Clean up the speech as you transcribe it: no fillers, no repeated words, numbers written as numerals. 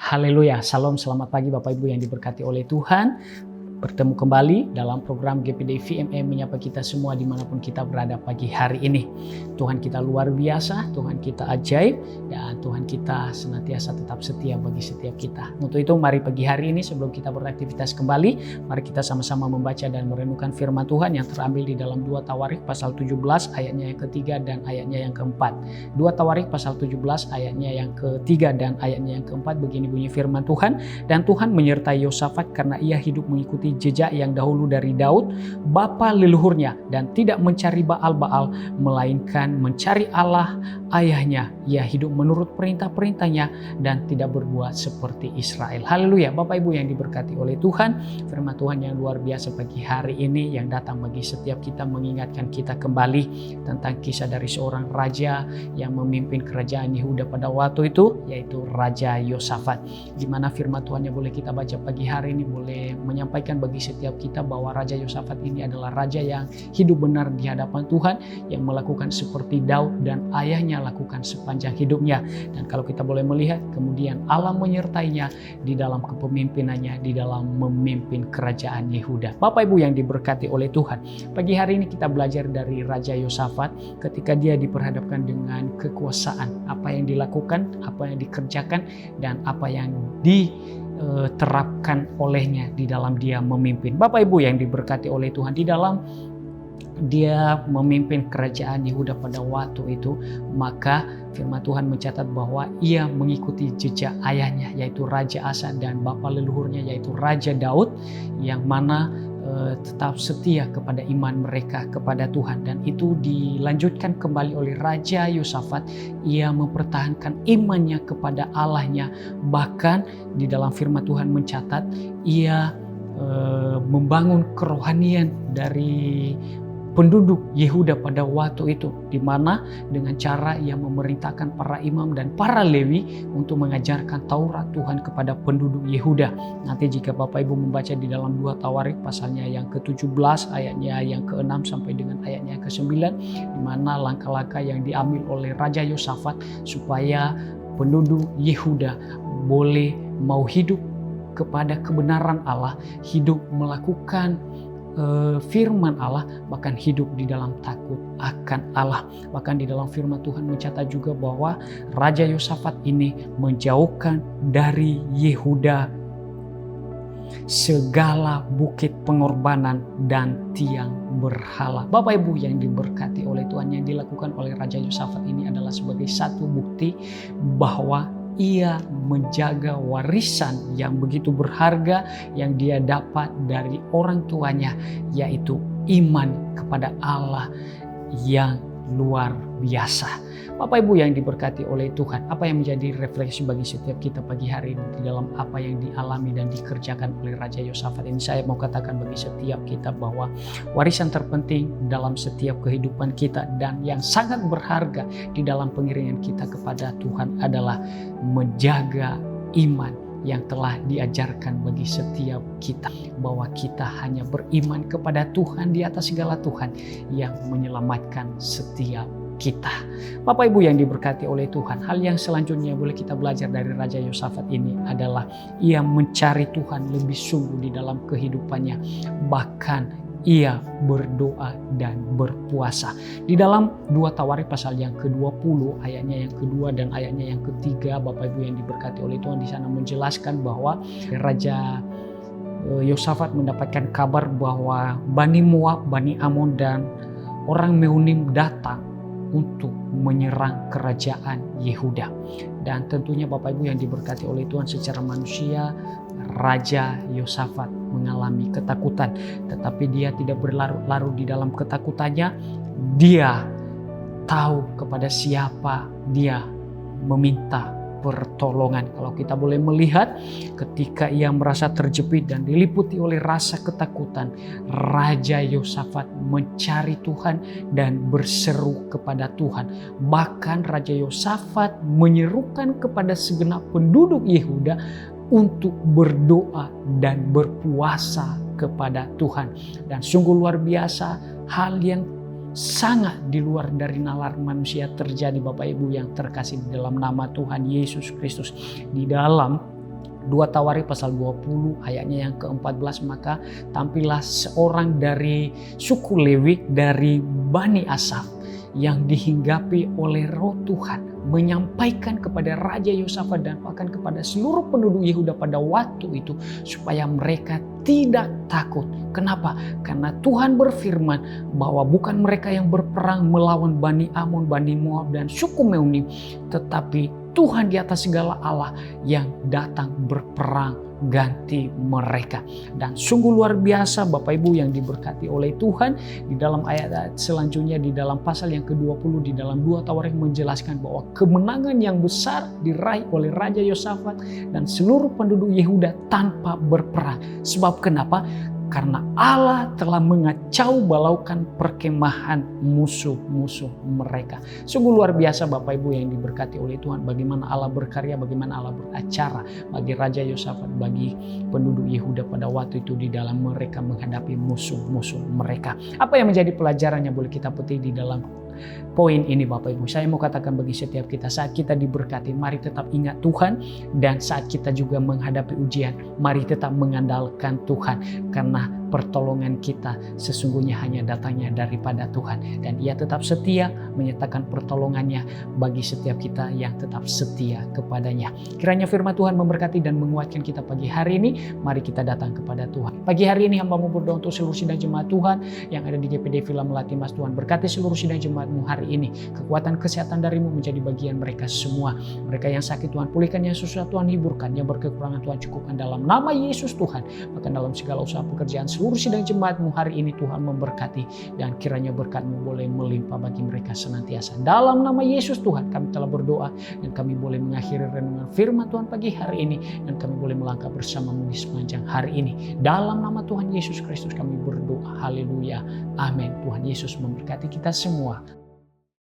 Haleluya, salam selamat pagi Bapak Ibu yang diberkati oleh Tuhan. Bertemu kembali dalam program GPD VMM menyapa kita semua dimanapun kita berada pagi hari ini. Tuhan kita luar biasa, Tuhan kita ajaib, dan Tuhan kita senantiasa tetap setia bagi setiap kita. Untuk itu mari pagi hari ini sebelum kita beraktivitas kembali, mari kita sama-sama membaca dan merenungkan firman Tuhan yang terambil di dalam 2 Tawarik pasal 17 ayatnya yang ketiga dan ayatnya yang keempat. 2 Tawarik pasal 17 ayatnya yang ketiga dan ayatnya yang keempat, begini bunyi firman Tuhan. Dan Tuhan menyertai Yosafat karena ia hidup mengikuti jejak yang dahulu dari Daud, bapa leluhurnya, dan tidak mencari Baal-Baal, melainkan mencari Allah ayahnya. Ia hidup menurut perintah-perintahnya dan tidak berbuat seperti Israel. Haleluya, Bapak Ibu yang diberkati oleh Tuhan. Firman Tuhan yang luar biasa pagi hari ini yang datang bagi setiap kita mengingatkan kita kembali tentang kisah dari seorang raja yang memimpin kerajaan Yehuda pada waktu itu, yaitu Raja Yosafat. Di mana firman Tuhan yang boleh kita baca pagi hari ini boleh menyampaikan bagi setiap kita bahwa Raja Yosafat ini adalah raja yang hidup benar di hadapan Tuhan, yang melakukan seperti Daud dan ayahnya lakukan sepanjang hidupnya. Dan kalau kita boleh melihat, kemudian Allah menyertainya di dalam kepemimpinannya, di dalam memimpin kerajaan Yehuda. Bapak Ibu yang diberkati oleh Tuhan, pagi hari ini kita belajar dari Raja Yosafat ketika dia diperhadapkan dengan kekuasaan, apa yang dilakukan, apa yang dikerjakan, dan apa yang diterapkan olehnya di dalam dia memimpin. Bapak Ibu yang diberkati oleh Tuhan, di dalam dia memimpin kerajaan Yehuda pada waktu itu, maka firman Tuhan mencatat bahwa ia mengikuti jejak ayahnya, yaitu Raja Asa, dan bapa leluhurnya yaitu Raja Daud, yang mana tetap setia kepada iman mereka kepada Tuhan. Dan itu dilanjutkan kembali oleh Raja Yosafat. Ia mempertahankan imannya kepada Allahnya. Bahkan di dalam firman Tuhan mencatat ia membangun kerohanian dari penduduk Yehuda pada waktu itu, di mana dengan cara ia memerintahkan para imam dan para Lewi untuk mengajarkan Taurat Tuhan kepada penduduk Yehuda. Nanti jika Bapak Ibu membaca di dalam 2 Tawarik pasalnya yang ke-17 ayatnya yang ke-6 sampai dengan ayatnya yang ke-9, di mana langkah-langkah yang diambil oleh Raja Yosafat supaya penduduk Yehuda boleh mau hidup kepada kebenaran Allah, hidup melakukan firman Allah, bahkan hidup di dalam takut akan Allah. Bahkan di dalam firman Tuhan mencatat juga bahwa Raja Yosafat ini menjauhkan dari Yehuda segala bukit pengorbanan dan tiang berhala. Bapak Ibu yang diberkati oleh Tuhan, yang dilakukan oleh Raja Yosafat ini adalah sebagai satu bukti bahwa ia menjaga warisan yang begitu berharga yang dia dapat dari orang tuanya, yaitu iman kepada Allah yang luar biasa. Bapak Ibu yang diberkati oleh Tuhan, apa yang menjadi refleksi bagi setiap kita pagi hari ini di dalam apa yang dialami dan dikerjakan oleh Raja Yosafat ini? Saya mau katakan bagi setiap kita bahwa warisan terpenting dalam setiap kehidupan kita dan yang sangat berharga di dalam pengiringan kita kepada Tuhan adalah menjaga iman yang telah diajarkan bagi setiap kita, bahwa kita hanya beriman kepada Tuhan di atas segala Tuhan yang menyelamatkan setiap kita. Bapak Ibu yang diberkati oleh Tuhan, hal yang selanjutnya boleh kita belajar dari Raja Yosafat ini adalah ia mencari Tuhan lebih sungguh di dalam kehidupannya. Bahkan ia berdoa dan berpuasa. Di dalam 2 Tawarik pasal yang ke-20 ayatnya yang kedua dan ayatnya yang ketiga, Bapak Ibu yang diberkati oleh Tuhan, di sana menjelaskan bahwa Raja Yosafat mendapatkan kabar bahwa Bani Moab, Bani Amon, dan orang Mehunim datang untuk menyerang kerajaan Yehuda. Dan tentunya Bapak Ibu yang diberkati oleh Tuhan, secara manusia Raja Yosafat mengalami ketakutan, tetapi dia tidak berlarut-larut di dalam ketakutannya. Dia tahu kepada siapa dia meminta pertolongan. Kalau kita boleh melihat, ketika ia merasa terjepit dan diliputi oleh rasa ketakutan, Raja Yosafat mencari Tuhan dan berseru kepada Tuhan. Bahkan Raja Yosafat menyerukan kepada segenap penduduk Yehuda untuk berdoa dan berpuasa kepada Tuhan. Dan sungguh luar biasa, hal yang sangat di luar dari nalar manusia terjadi, Bapak Ibu yang terkasih di dalam nama Tuhan Yesus Kristus. Di dalam 2 Tawarikh pasal 20 ayatnya yang ke-14, maka tampillah seorang dari suku Lewi dari Bani Asaf yang dihinggapi oleh Roh Tuhan menyampaikan kepada Raja Yosafat dan bahkan kepada seluruh penduduk Yehuda pada waktu itu supaya mereka tidak takut. Kenapa? Karena Tuhan berfirman bahwa bukan mereka yang berperang melawan Bani Amon, Bani Moab dan suku Meuni, tetapi Tuhan di atas segala Allah yang datang berperang ganti mereka. Dan sungguh luar biasa Bapak Ibu yang diberkati oleh Tuhan, di dalam ayat selanjutnya di dalam pasal yang ke-20 di dalam 2 Tawarikh menjelaskan bahwa kemenangan yang besar diraih oleh Raja Yosafat dan seluruh penduduk Yehuda tanpa berperang. Sebab kenapa? Karena Allah telah mengacau balaukan perkemahan musuh-musuh mereka. Sungguh luar biasa Bapak Ibu yang diberkati oleh Tuhan. Bagaimana Allah berkarya, bagaimana Allah beracara bagi Raja Yosafat, bagi penduduk Yehuda pada waktu itu di dalam mereka menghadapi musuh-musuh mereka. Apa yang menjadi pelajarannya boleh kita petik di dalam poin ini Bapak Ibu. Saya mau katakan bagi setiap kita, saat kita diberkati, mari tetap ingat Tuhan. Dan saat kita juga menghadapi ujian, mari tetap mengandalkan Tuhan. Karena pertolongan kita sesungguhnya hanya datangnya daripada Tuhan. Dan Ia tetap setia menyatakan pertolongannya bagi setiap kita yang tetap setia kepadanya. Kiranya firman Tuhan memberkati dan menguatkan kita pagi hari ini. Mari kita datang kepada Tuhan. Pagi hari ini hamba mau berdoa untuk seluruh sidang jemaat Tuhan yang ada di GPD Villa Melati Mas. Tuhan berkati seluruh sidang jemaatmu hari ini. Kekuatan kesehatan darimu menjadi bagian mereka semua. Mereka yang sakit Tuhan pulihkan, yang susah Tuhan hiburkan, yang berkekurangan Tuhan cukupkan dalam nama Yesus Tuhan. Bahkan dalam segala usaha pekerjaan seluruh sidang jemaatmu hari ini Tuhan memberkati, dan kiranya berkat-Mu boleh melimpah bagi mereka senantiasa. Dalam nama Yesus Tuhan kami telah berdoa, dan kami boleh mengakhiri renungan firman Tuhan pagi hari ini, dan kami boleh melangkah bersama-Mu di sepanjang hari ini. Dalam nama Tuhan Yesus Kristus kami berdoa. Haleluya. Amin. Tuhan Yesus memberkati kita semua.